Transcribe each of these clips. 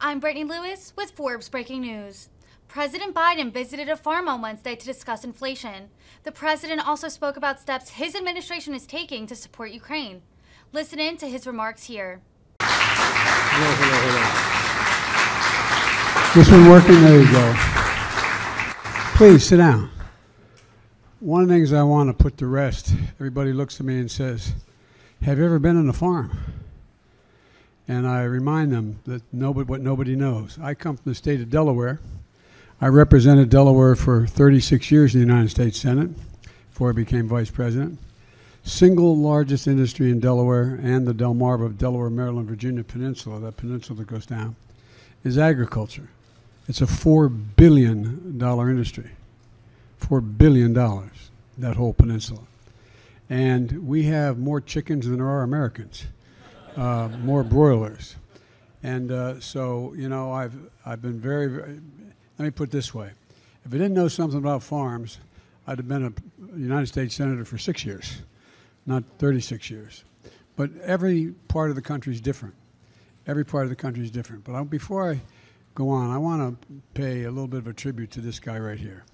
I'm Brittany Lewis with Forbes Breaking News. President Biden visited a farm on Wednesday to discuss inflation. The president also spoke about steps his administration is taking to support Ukraine. Listen in to his remarks here. This one working? There you go. Please sit down. One of the things I want to put to rest, everybody looks at me and says, have you ever been on a farm? And I remind them that what nobody knows. I come from the state of Delaware. I represented Delaware for 36 years in the United States Senate before I became vice president. Single largest industry in Delaware and the Delmarva, Delaware, Maryland, Virginia peninsula, that peninsula that goes down, is agriculture. It's a $4 billion industry. $4 billion, that whole peninsula. And we have more chickens than there are Americans, more broilers. And so, you know, I've been very, let me put it this way. If I didn't know something about farms, I'd have been a United States Senator for 6 years, not 36 years. But every part of the country is different. Every part of the country is different. But before I go on, I want to pay a little bit of a tribute to this guy right here.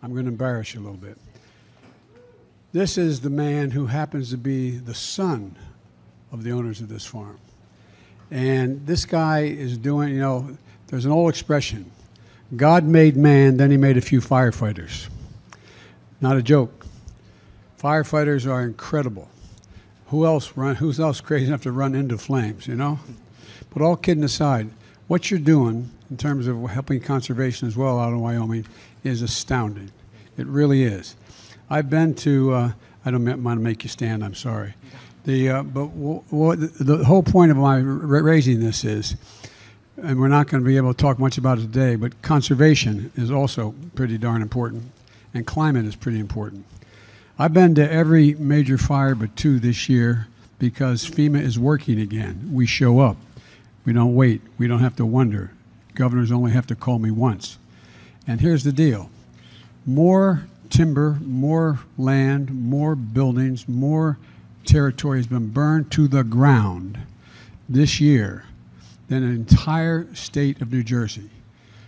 I'm going to embarrass you a little bit. This is the man who happens to be the son of the owners of this farm. And this guy is doing, you know, there's an old expression, God made man, then he made a few firefighters. Not a joke. Firefighters are incredible. Who's else crazy enough to run into flames, you know? But all kidding aside, what you're doing in terms of helping conservation as well out in Wyoming is astounding. It really is. I've been to, I don't want to make you stand, I'm sorry. But the whole point of my raising this is, and we're not going to be able to talk much about it today, but conservation is also pretty darn important, and climate is pretty important. I've been to every major fire but two this year because FEMA is working again. We show up. We don't wait. We don't have to wonder. Governors only have to call me once. And here's the deal. More timber, more land, more buildings, more territory has been burned to the ground this year than an entire state of New Jersey,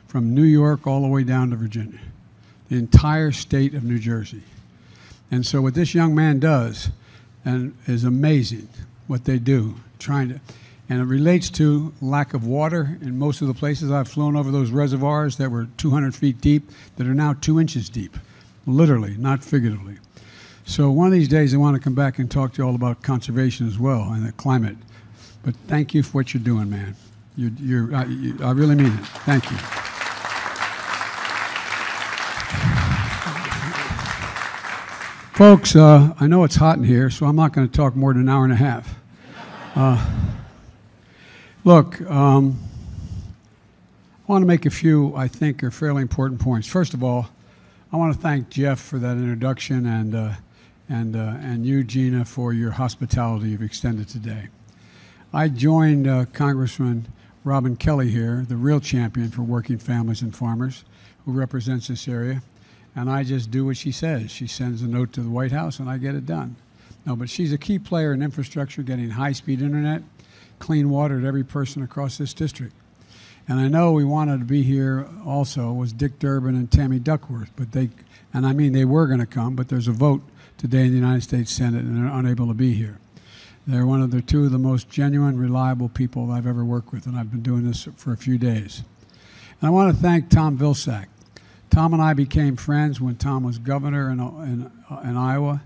from New York all the way down to Virginia. The entire state of New Jersey. And so what this young man does and is amazing, what they do, and it relates to lack of water in most of the places. I've flown over those reservoirs that were 200 feet deep that are now 2 inches deep, literally, not figuratively. So one of these days I want to come back and talk to you all about conservation as well and the climate. But thank you for what you're doing, man. I really mean it. Thank you. Folks, I know it's hot in here, so I'm not going to talk more than an hour and a half. Look, I want to make a few, I think, are fairly important points. First of all, I want to thank Jeff for that introduction and you, Gina, for your hospitality you've extended today. I joined Congressman Robin Kelly here, the real champion for working families and farmers, who represents this area, and I just do what she says. She sends a note to the White House, and I get it done. No, but she's a key player in infrastructure, getting high-speed internet, clean water to every person across this district. And I know we wanted to be here also was Dick Durbin and Tammy Duckworth, but they were going to come, but there's a vote today in the United States Senate, and they're unable to be here. They're two of the most genuine, reliable people I've ever worked with, and I've been doing this for a few days. And I want to thank Tom Vilsack. Tom and I became friends when Tom was governor in Iowa.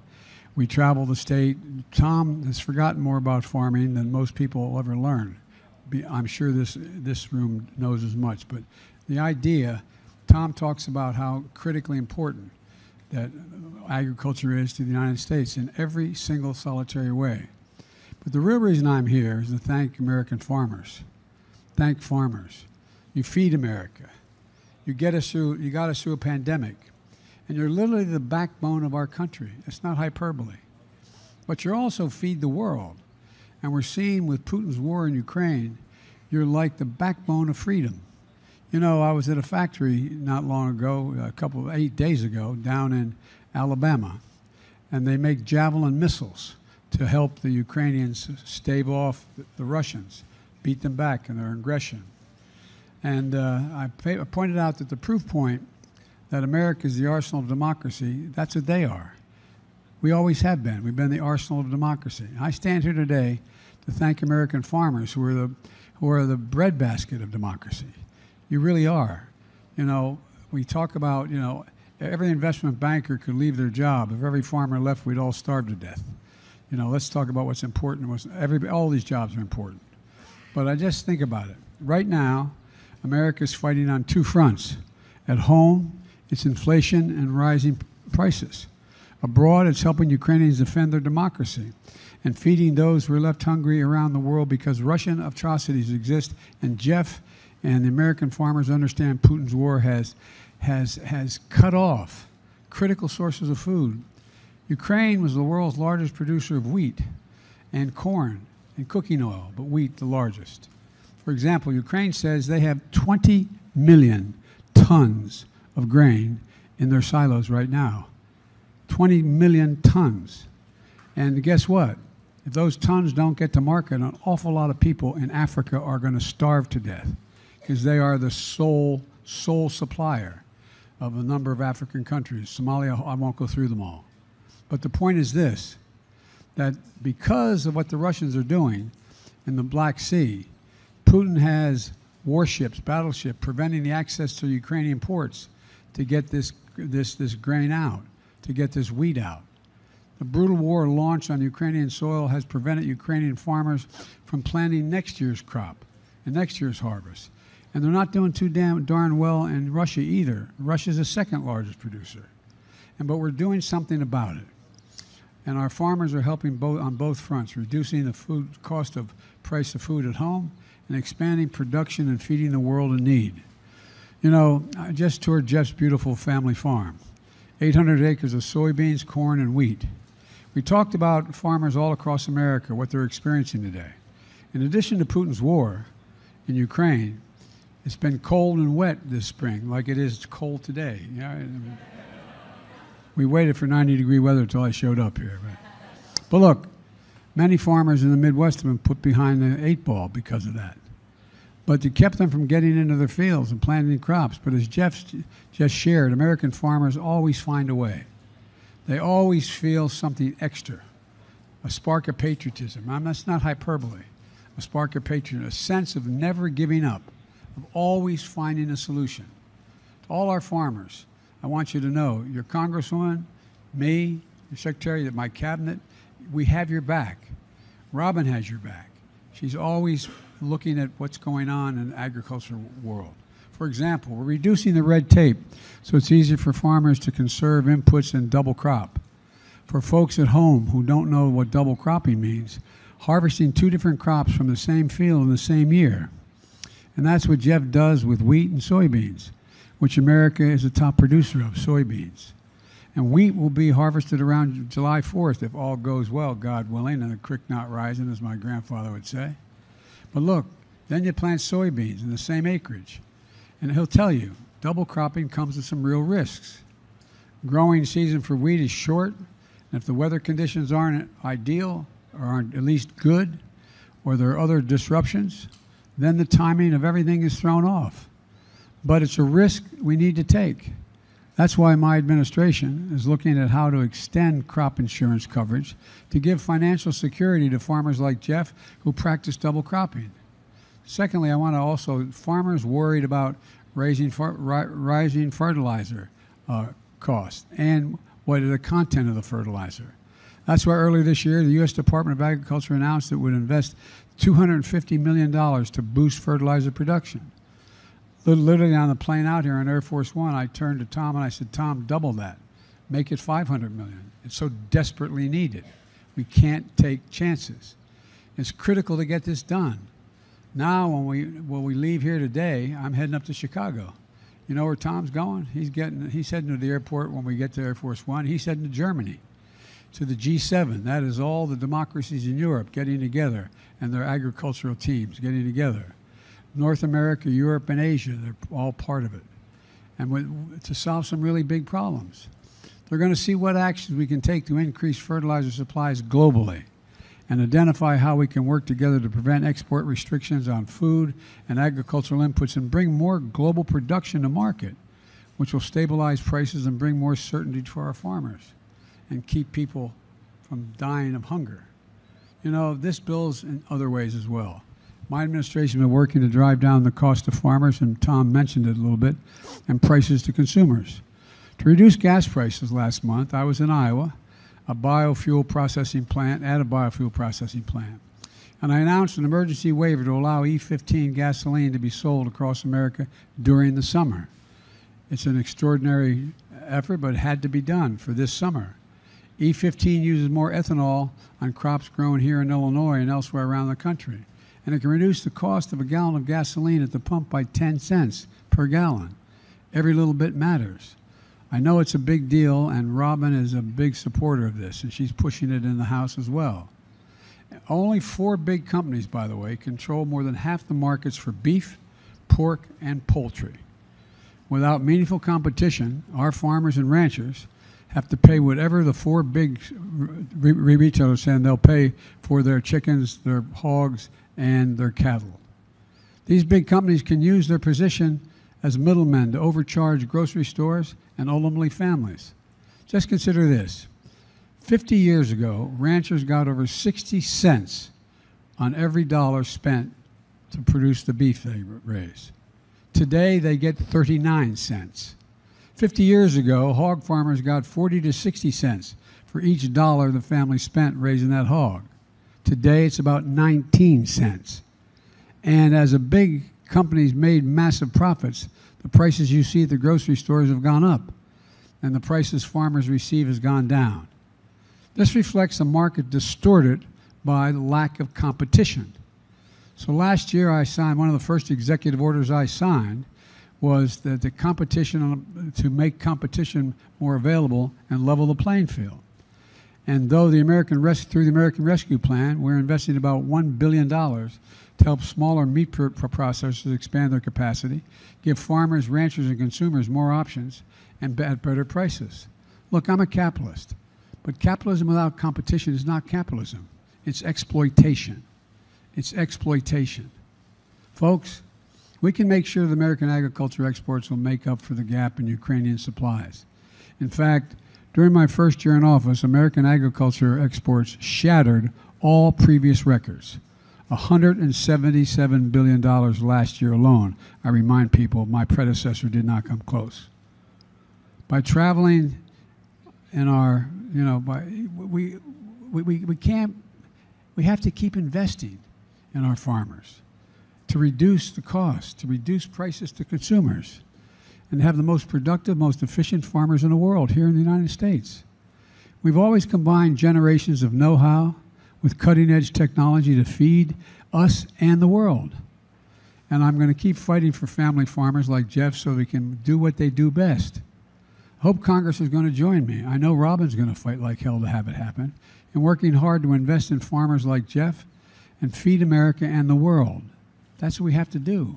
We traveled the state. Tom has forgotten more about farming than most people will ever learn. I'm sure this room knows as much, but the idea, Tom talks about how critically important that agriculture is to the United States in every single solitary way. But the real reason I'm here is to thank American farmers. Thank farmers. You feed America. You got us through a pandemic. And you're literally the backbone of our country. It's not hyperbole. But you also feed the world. And we're seeing with Putin's war in Ukraine, you're like the backbone of freedom. You know, I was at a factory not long ago, 8 days ago, down in Alabama. And they make Javelin missiles to help the Ukrainians stave off the Russians, beat them back in their aggression. And I pointed out that the proof point that America is the arsenal of democracy, that's what they are. We always have been. We've been the arsenal of democracy. I stand here today to thank American farmers who are the breadbasket of democracy. You really are. You know, we talk about, you know, every investment banker could leave their job. If every farmer left, we'd all starve to death. You know, let's talk about what's important. All these jobs are important. But I just think about it. Right now, America's fighting on two fronts. At home, it's inflation and rising prices. Abroad, it's helping Ukrainians defend their democracy and feeding those who are left hungry around the world because Russian atrocities exist. And Jeff and the American farmers understand Putin's war has cut off critical sources of food. Ukraine was the world's largest producer of wheat and corn and cooking oil, but wheat the largest. For example, Ukraine says they have 20 million tons of grain in their silos right now. 20 million tons. And guess what? If those tons don't get to market, an awful lot of people in Africa are going to starve to death because they are the sole supplier of a number of African countries. Somalia, I won't go through them all. But the point is this, that because of what the Russians are doing in the Black Sea, Putin has warships, battleships, preventing the access to Ukrainian ports to get this grain out, to get this wheat out. The brutal war launched on Ukrainian soil has prevented Ukrainian farmers from planting next year's crop and next year's harvest. And they're not doing too darn well in Russia either. Russia's the second largest producer. But we're doing something about it. And our farmers are helping on both fronts, reducing the price of food at home and expanding production and feeding the world in need. You know, I just toured Jeff's beautiful family farm. 800 acres of soybeans, corn, and wheat. We talked about farmers all across America, what they're experiencing today. In addition to Putin's war in Ukraine, it's been cold and wet this spring, like it is cold today. Yeah, we waited for 90-degree weather until I showed up here. But look, many farmers in the Midwest have been put behind the 8 ball because of that. But it kept them from getting into their fields and planting crops. But as Jeff just shared, American farmers always find a way. They always feel something extra, a spark of patriotism. That's not hyperbole. A spark of patriotism, a sense of never giving up, of always finding a solution. To all our farmers, I want you to know, your Congresswoman, me, your Secretary, my cabinet, we have your back. Robin has your back. She's always looking at what's going on in the agricultural world. For example, we're reducing the red tape so it's easier for farmers to conserve inputs and double crop. For folks at home who don't know what double cropping means, harvesting 2 different crops from the same field in the same year. And that's what Jeff does with wheat and soybeans, which America is the top producer of, soybeans. And wheat will be harvested around July 4th if all goes well, God willing, and the creek not rising, as my grandfather would say. But look, then you plant soybeans in the same acreage. And he'll tell you, double cropping comes with some real risks. Growing season for wheat is short, and if the weather conditions aren't ideal, or aren't at least good, or there are other disruptions, then the timing of everything is thrown off. But it's a risk we need to take. That's why my administration is looking at how to extend crop insurance coverage to give financial security to farmers like Jeff who practice double cropping. Secondly, I want to also, farmers worried about rising fertilizer costs and what is the content of the fertilizer. That's why earlier this year, the U.S. Department of Agriculture announced it would invest $250 million to boost fertilizer production. Literally on the plane out here on Air Force One, I turned to Tom and I said, Tom, double that. Make it $500 million. It's so desperately needed. We can't take chances. It's critical to get this done. Now, when we leave here today, I'm heading up to Chicago. You know where Tom's going? He's heading to the airport when we get to Air Force One. He's heading to Germany, to the G7. That is all the democracies in Europe getting together and their agricultural teams getting together. North America, Europe, and Asia, they're all part of it. And to solve some really big problems. They're going to see what actions we can take to increase fertilizer supplies globally. and identify how we can work together to prevent export restrictions on food and agricultural inputs and bring more global production to market, which will stabilize prices and bring more certainty for our farmers and keep people from dying of hunger. You know, this bill's in other ways as well. My administration has been working to drive down the cost to farmers, and Tom mentioned it a little bit, and prices to consumers. To reduce gas prices last month, I was in Iowa, at a biofuel processing plant, and I announced an emergency waiver to allow E15 gasoline to be sold across America during the summer. It's an extraordinary effort, but it had to be done for this summer. E15 uses more ethanol on crops grown here in Illinois and elsewhere around the country, and it can reduce the cost of a gallon of gasoline at the pump by 10 cents per gallon. Every little bit matters. I know it's a big deal, and Robin is a big supporter of this, and she's pushing it in the House as well. Only 4 big companies, by the way, control more than half the markets for beef, pork, and poultry. Without meaningful competition, our farmers and ranchers have to pay whatever the 4 big retailers say they'll pay for their chickens, their hogs, and their cattle. These big companies can use their position as middlemen to overcharge grocery stores and ultimately families. Just consider this. 50 years ago, ranchers got over 60 cents on every dollar spent to produce the beef they raise. Today, they get 39 cents. 50 years ago, hog farmers got 40 to 60 cents for each dollar the family spent raising that hog. Today, it's about 19 cents. And as the big companies made massive profits, the prices you see at the grocery stores have gone up, and the prices farmers receive has gone down. This reflects a market distorted by the lack of competition. So last year I signed, one of the first executive orders I signed was that the competition, to make competition more available and level the playing field. And though through the American Rescue Plan, we're investing about $1 billion to help smaller meat processors expand their capacity, give farmers, ranchers, and consumers more options, and at better prices. Look, I'm a capitalist, but capitalism without competition is not capitalism. It's exploitation. It's exploitation. Folks, we can make sure the American agriculture exports will make up for the gap in Ukrainian supplies. In fact, during my first year in office, American agriculture exports shattered all previous records. $177 billion last year alone. I remind people, my predecessor did not come close. By traveling in our, we have to keep investing in our farmers to reduce the cost, to reduce prices to consumers, and have the most productive, most efficient farmers in the world here in the United States. We've always combined generations of know-how with cutting-edge technology to feed us and the world. And I'm going to keep fighting for family farmers like Jeff so we can do what they do best. I hope Congress is going to join me. I know Robin's going to fight like hell to have it happen, and working hard to invest in farmers like Jeff and feed America and the world. That's what we have to do.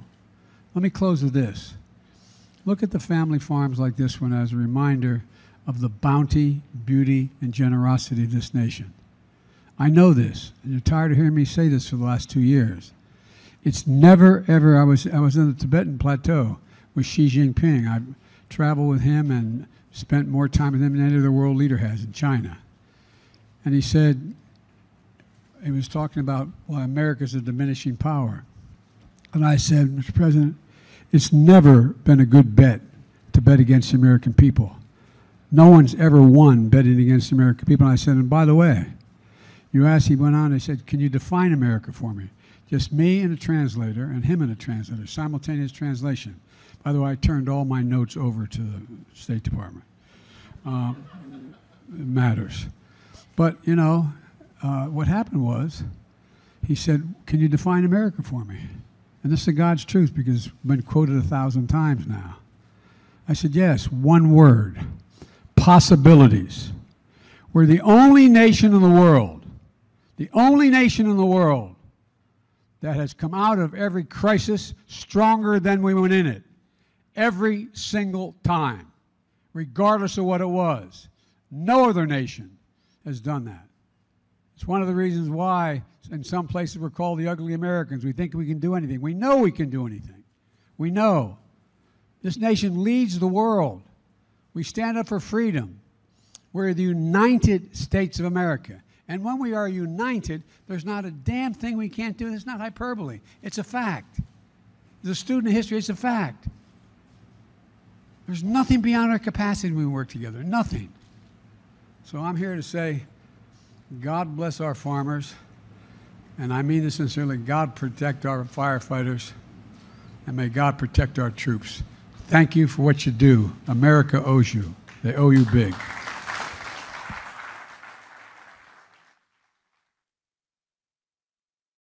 Let me close with this. Look at the family farms like this one as a reminder of the bounty, beauty, and generosity of this nation. I know this, and you're tired of hearing me say this for the last 2 years. It's never, ever, I was in the Tibetan Plateau with Xi Jinping. I traveled with him and spent more time with him than any other world leader has in China. And he said, he was talking about why America's a diminishing power. And I said, Mr. President, it's never been a good bet to bet against the American people. No one's ever won betting against the American people. And I said, and by the way, you asked, he went on and said, can you define America for me? Just me and a translator and him and a translator, simultaneous translation. By the way, I turned all my notes over to the State Department. It matters. But, what happened was, he said, can you define America for me? And this is the God's truth because it's been quoted 1,000 times now. I said, yes, one word, possibilities. We're the only nation in the world that has come out of every crisis stronger than we went in it. Every single time, regardless of what it was. No other nation has done that. It's one of the reasons why in some places we're called the ugly Americans. We think we can do anything. We know we can do anything. We know. This nation leads the world. We stand up for freedom. We're the United States of America. And when we are united, there's not a damn thing we can't do. It's not hyperbole. It's a fact. As a student of history, it's a fact. There's nothing beyond our capacity when we work together. Nothing. So I'm here to say, God bless our farmers. And I mean this sincerely. God protect our firefighters. And may God protect our troops. Thank you for what you do. America owes you. They owe you big.